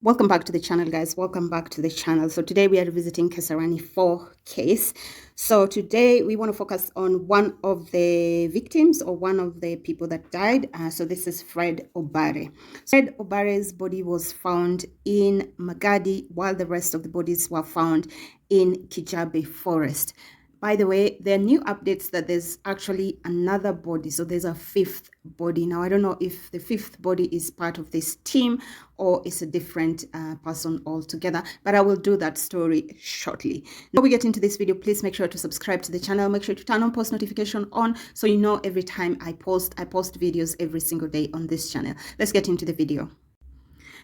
Welcome back to the channel, guys. Welcome back to the channel. So today we are revisiting Kasarani 4 case. So today we want to focus on one of the victims or one of the people that died. So this is Fred Obare. Fred Obare's body was found in Magadi while the rest of the bodies were found in Kijabe Forest. By the way, there are new updates that there's actually another body. So there's a fifth body. Now, I don't know if the fifth body is part of this team or is a different person altogether, but I will do that story shortly. Before we get into this video, please make sure to subscribe to the channel. Make sure to turn on post notification on so you know every time I post videos every single day on this channel. Let's get into the video.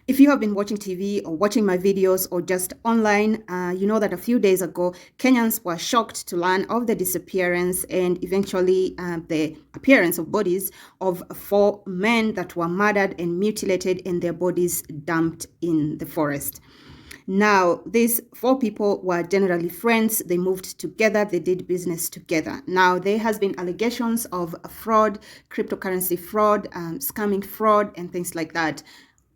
If you have been watching TV or watching my videos or just online, you know that a few days ago, Kenyans were shocked to learn of the disappearance and eventually the appearance of bodies of 4 men that were murdered and mutilated and their bodies dumped in the forest. Now, these 4 people were generally friends. They moved together. They did business together. Now, there has been allegations of fraud, cryptocurrency fraud, scamming fraud, and things like that.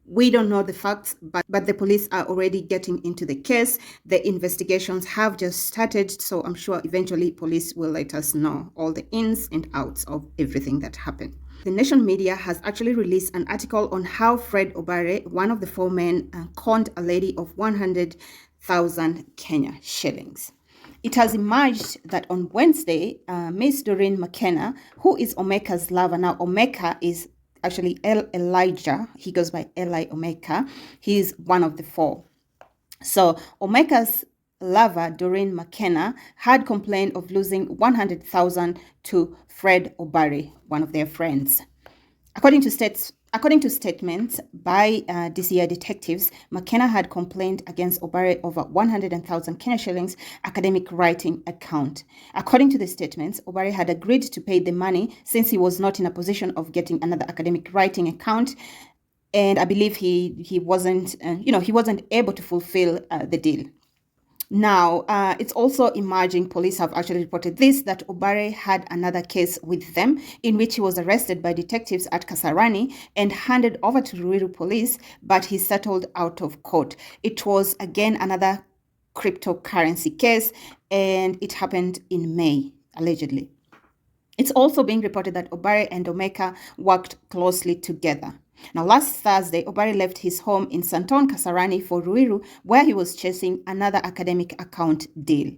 We don't know the facts, but the police are already getting into the case. The investigations have just started, so I'm sure eventually police will let us know all the ins and outs of everything that happened. The Nation media has actually released an article on how Fred Obare, one of the 4 men, conned a lady of 100,000 Kenya shillings. It has emerged that on Wednesday, Miss Doreen McKenna, who is Omeka's lover, now Omeka is actually Elijah, he goes by Eli Omeka, he's one of the 4. So Omeka's lover, Doreen McKenna, had complained of losing 100,000 to Fred Obare, one of their friends. According to statements by DCI detectives, McKenna had complained against Obare over 100,000 Kenya shillings academic writing account. According to the statements, Obare had agreed to pay the money since he was not in a position of getting another academic writing account, and I believe he wasn't able to fulfill the deal. Now, it's also emerging, police have actually reported this, that Obare had another case with them in which he was arrested by detectives at Kasarani and handed over to Ruiru police, but he settled out of court. It was again another cryptocurrency case, and it happened in May, allegedly. It's also being reported that Obare and Omeka worked closely together. Now, last Thursday, Obare left his home in Santon, Kasarani for Ruiru, where he was chasing another academic account deal.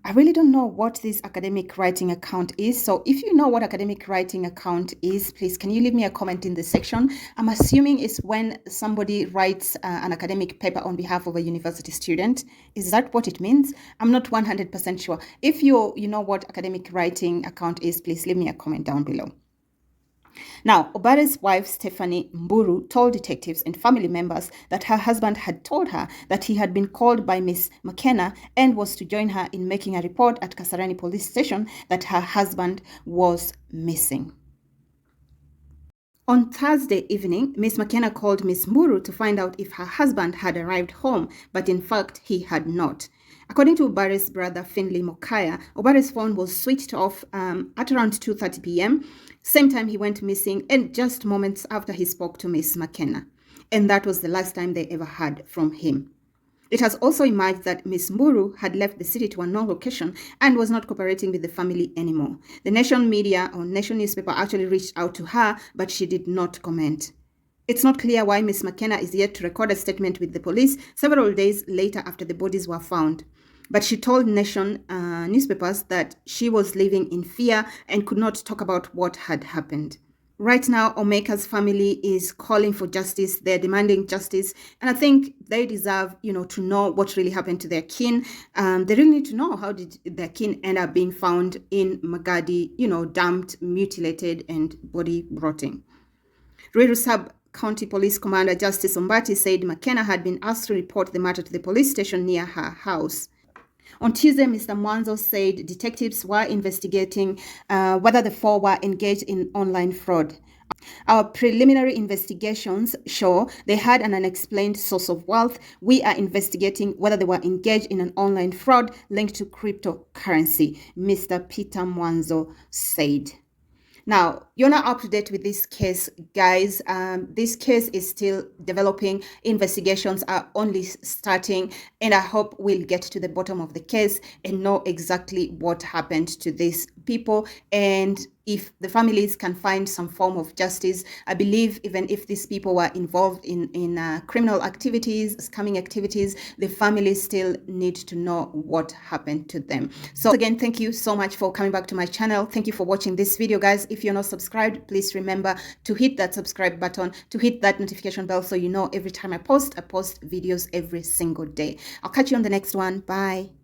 I really don't know what this academic writing account is. So if you know what academic writing account is, please, can you leave me a comment in the section? I'm assuming it's when somebody writes an academic paper on behalf of a university student. Is that what it means? I'm not 100% sure. If you know what academic writing account is, please leave me a comment down below. Now, Obare's wife, Stephanie Mburu, told detectives and family members that her husband had told her that he had been called by Miss McKenna and was to join her in making a report at Kasarani police station that her husband was missing. On Thursday evening, Miss McKenna called Miss Mburu to find out if her husband had arrived home, but in fact, he had not. According to Obare's brother, Finley Mokaya, Obare's phone was switched off at around 2:30 p.m., same time he went missing, and just moments after he spoke to Miss McKenna. And that was the last time they ever heard from him. It has also emerged that Miss Mburu had left the city to a known location and was not cooperating with the family anymore. The Nation media or Nation newspaper actually reached out to her, but she did not comment. It's not clear why Miss McKenna is yet to record a statement with the police several days later after the bodies were found. But she told Nation newspapers that she was living in fear and could not talk about what had happened. Right now, Omeka's family is calling for justice. They're demanding justice. And I think they deserve, to know what really happened to their kin. They really need to know how did their kin end up being found in Magadi, dumped, mutilated, and body rotting. Ruiru Sub-County Police Commander Justice Ombati said McKenna had been asked to report the matter to the police station near her house. On Tuesday, Mr. Mwanzo said detectives were investigating whether the 4 were engaged in online fraud. Our preliminary investigations show they had an unexplained source of wealth. We are investigating whether they were engaged in an online fraud linked to cryptocurrency, Mr. Peter Mwanzo said. Now, you're not up to date with this case, guys. This case is still developing. Investigations are only starting, and I hope we'll get to the bottom of the case and know exactly what happened to these people. And if the families can find some form of justice, I believe even if these people were involved in criminal activities, scamming activities, the families still need to know what happened to them. So again, thank you so much for coming back to my channel. Thank you for watching this video, guys. If you're not subscribed, please remember to hit that subscribe button, to hit that notification bell so you know every time I post videos every single day. I'll catch you on the next one. Bye.